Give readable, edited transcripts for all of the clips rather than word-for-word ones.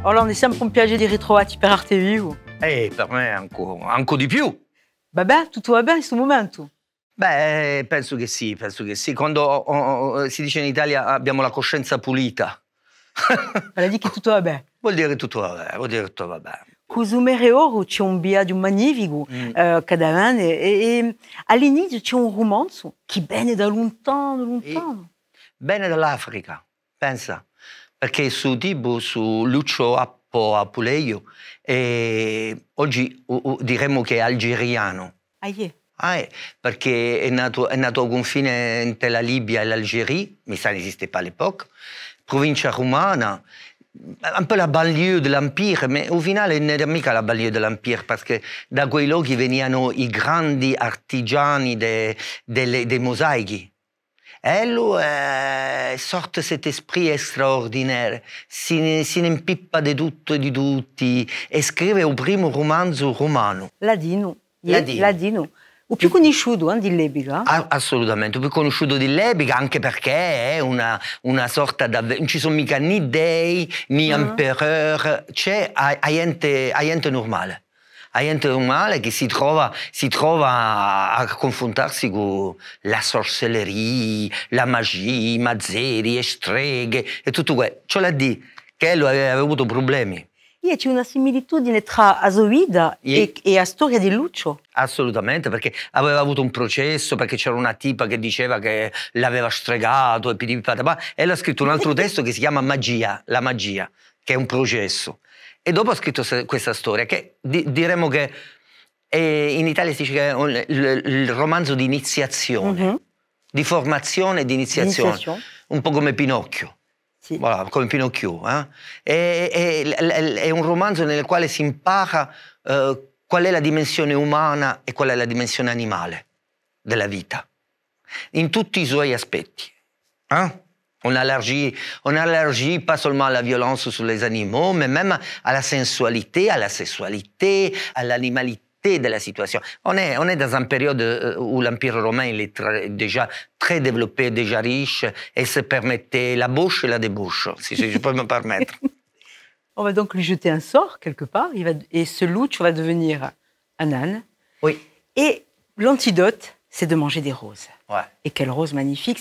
Orlando, siamo un piacere di ritrovarti per Arte Vivo. Per me ancora di più. Vabbè, tutto va bene in questo momento? Beh, penso che sì, penso che sì. Quando si dice in Italia abbiamo la coscienza pulita. Vuol dire che tutto va bene. Vuol dire che tutto va bene, vuol dire che tutto va bene. Cosumere Oro c'è un viaggio magnifico, Cadavane, e all'inizio c'è un romanzo che viene da lontano, lontano. Bene dall'Africa, pensa, perché su Tibu, su Lucio Appo Apuleio, oggi diremmo che è algeriano. Perché è nato al confine tra la Libia e l'Algérie, mais ça n'existait pas à l'époque, provincia romana, un po' la banlieue dell'Empire, ma au finale non era mica la banlieue dell'Empire, perché da quei luoghi venivano i grandi artigiani dei mosaici. E lui sorte cet esprit extraordinaire, si ne impippa di tutto e di tutti e scrive il primo romanzo romano. Ladino. O più conosciuto di l'epoca. Assolutamente, più conosciuto di l'epoca, anche perché è una sorta non ci sono mica né dei, né empereur, c'è gente normale. A gente normale che si trova a confrontarsi con la sorcelleria, la magia, i mazzeri, le streghe e tutto questo. Ciò la di che lui aveva avuto problemi. C'è una similitudine tra la sua vita e la storia di Lucio. Assolutamente, perché aveva avuto un processo, perché c'era una tipa che diceva che l'aveva stregato e pidipatapà, e lui ha scritto un altro testo che si chiama Magia, la magia, che è un processo. E dopo ha scritto questa storia, che diremmo che in Italia si dice che è il romanzo di iniziazione, di formazione e di iniziazione, un po' come Pinocchio. Sì. Voilà, come Pinocchio. È un romanzo nel quale si impara qual è la dimensione umana e qual è la dimensione animale della vita, in tutti i suoi aspetti. On allergie pas seulement à la violence sur les animaux, mais même à la sensualité, à la sessualité, à l'animalité de la situation. On est dans une période où l'Empire romain il est déjà très développé, déjà riche, et se permettait la bouche et la débauche, si je peux me permettre. On va donc lui jeter un sort, quelque part, et ce louch va devenir un âne. Oui. Et l'antidote, c'est de manger des roses. Ouais. Et quelles roses magnifiques.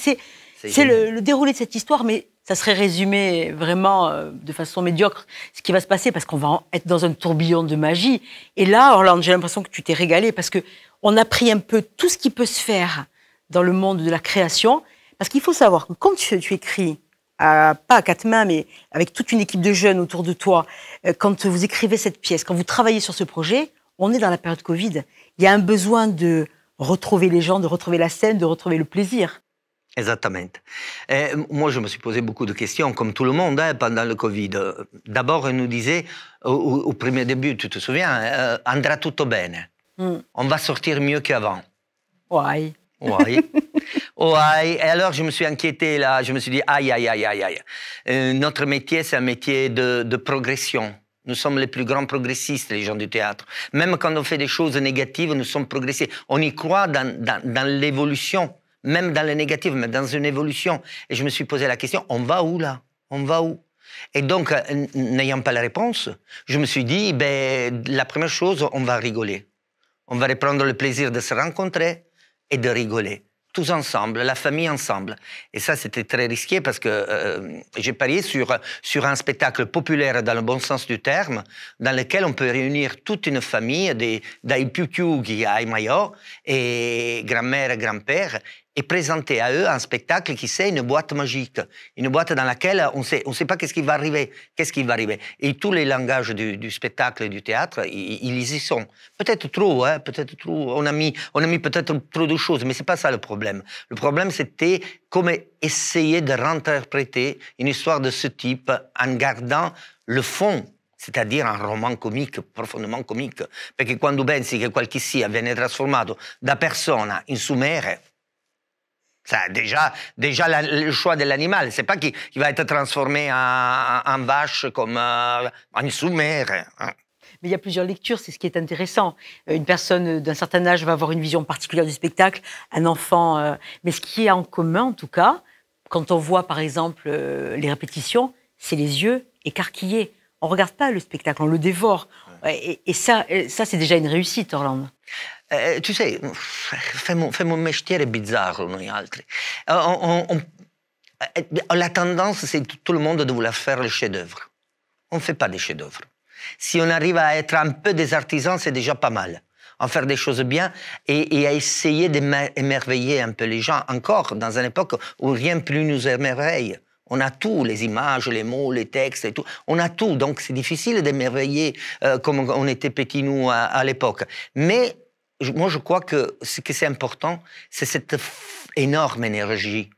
C'est le déroulé de cette histoire, mais ça serait résumé vraiment de façon médiocre ce qui va se passer, parce qu'on va être dans un tourbillon de magie. Et là, Orlando, j'ai l'impression que tu t'es régalé, parce qu'on a pris un peu tout ce qui peut se faire dans le monde de la création. Parce qu'il faut savoir que quand tu écris, pas à quatre mains, mais avec toute une équipe de jeunes autour de toi, quand vous écrivez cette pièce, quand vous travaillez sur ce projet, on est dans la période Covid. Il y a un besoin de retrouver les gens, de retrouver la scène, de retrouver le plaisir. Exactement. Moi, je me suis posé beaucoup de questions, comme tout le monde, pendant le Covid. D'abord, on nous disait, au premier début, tu te souviens, andrà tutto bene. On va sortir mieux qu'avant. Ouais. Et alors, je me suis inquiété, là. Je me suis dit, aïe. Notre métier, c'est un métier de progression. Nous sommes les plus grands progressistes, les gens du théâtre. Même quand on fait des choses négatives, nous sommes progressistes. On y croit dans l'évolution. Même dans le négatif, mais dans une évolution. Et je me suis posé la question, on va où là? On va où? Et donc, n'ayant pas la réponse, je me suis dit, la première chose, on va rigoler. On va reprendre le plaisir de se rencontrer et de rigoler. Tous ensemble, la famille ensemble. Et ça, c'était très risqué parce que j'ai parié sur un spectacle populaire dans le bon sens du terme, dans lequel on peut réunir toute une famille, dai più chiughi ai maior, et grand-mère et grand-père, et présenter à eux un spectacle qui c'est une boîte magique, une boîte dans laquelle on sait pas qu'est-ce qui va arriver, Et tous les langages du spectacle et du théâtre, ils y sont. Peut-être trop, peut-être trop. On a mis peut-être trop de choses, mais c'est pas ça le problème. Le problème, c'était comment essayer de réinterpréter une histoire de ce type en gardant le fond, c'est-à-dire un roman comique, profondément comique. Perché quando pensi che qualche sia viene trasformato da persona in sumere, ça, déjà le choix de l'animal, c'est pas qu'il va être transformé en vache comme en soumère. Mais il y a plusieurs lectures, c'est ce qui est intéressant. Une personne d'un certain âge va avoir une vision particulière du spectacle, un enfant... mais ce qui est en commun, en tout cas, quand on voit, par exemple, les répétitions, c'est les yeux écarquillés. on regarde pas le spectacle, on le dévore. Et ça c'est déjà une réussite, Orlando. Tu sais, fais mon mestiere bizzarro, noi altri. La tendance, c'est tout le monde de vouloir faire le chef-d'œuvre. On ne fait pas des chefs-d'œuvre. Si on arrive à être un peu des artisans, c'est déjà pas mal. En faire des choses bien et à essayer d'émerveiller un peu les gens, encore dans une époque où rien plus nous émerveille. On a tout, les images, les mots, les textes et tout. On a tout, donc c'est difficile d'émerveiller comme on était petits nous à l'époque. Mais moi, je crois que ce qui est important, c'est cette énorme énergie.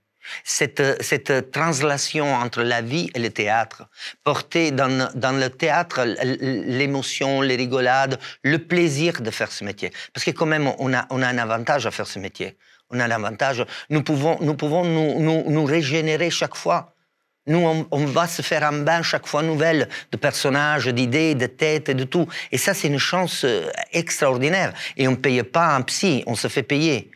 Cette translation entre la vie et le théâtre, porter dans le théâtre l'émotion, les rigolades, le plaisir de faire ce métier. Parce que quand même, on a un avantage à faire ce métier. On a l'avantage, nous pouvons nous régénérer chaque fois. Nous, on va se faire un bain chaque fois nouvelle de personnages, d'idées, de têtes et de tout. Et ça, c'est une chance extraordinaire. Et on ne paye pas un psy, on se fait payer.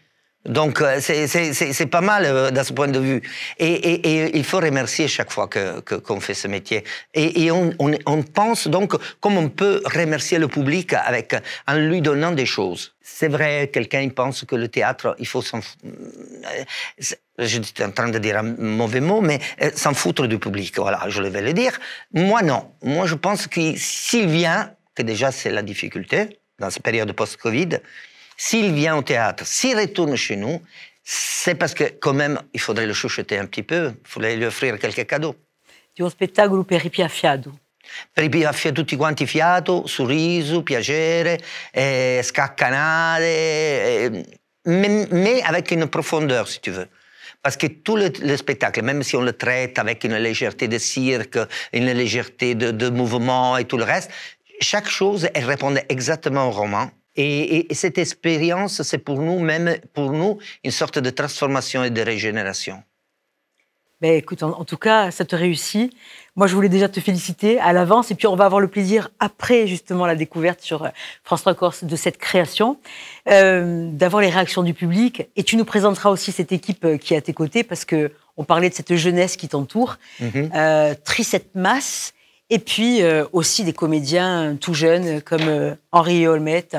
Donc, c'est pas mal dans ce point de vue. Et il faut remercier chaque fois qu'on fait ce métier. Et on pense donc comme on peut remercier le public en lui donnant des choses. C'est vrai, quelqu'un pense que le théâtre, il faut s'en... Je suis en train de dire un mauvais mot, mais s'en foutre du public, voilà, je vais le dire. Moi, non. Moi, je pense que s'il vient, que déjà c'est la difficulté, dans cette période post-Covid, s'il vient au théâtre, s'il retourne chez nous, c'est parce que quand même, il faudrait le chouchouter un petit peu, il faudrait lui offrir quelques cadeaux. Di uno spettacolo per i piaffiato. Per i tutti quanti fiato, sorriso, piacere, scaccanate, mais avec une profondeur, si tu veux. Parce que tout le spectacle, même si on le traite avec une légèreté de cirque, une légèreté de mouvement et tout le reste, chaque chose, elle répondait exactement au roman. Et cette expérience, c'est pour nous, même pour nous, une sorte de transformation et de régénération. Ben écoute, en tout cas, ça te réussit. Moi, je voulais déjà te féliciter à l'avance. Et puis, on va avoir le plaisir, après justement la découverte sur France 3 Corse de cette création, d'avoir les réactions du public. Et tu nous présenteras aussi cette équipe qui est à tes côtés, parce qu'on parlait de cette jeunesse qui t'entoure. Tricette Masse. Et puis aussi des comédiens tout jeunes comme Henri Olmette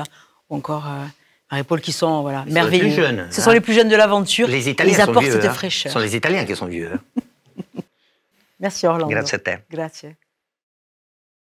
ou encore Marie-Paul qui sont merveilleux. Sont les plus jeunes, Ce sont les plus jeunes de l'aventure. Les Italiens ils apportent sont vieux, cette fraîcheur. Ce sont les Italiens qui sont vieux. Merci Orlando. Grazie a te. Grazie.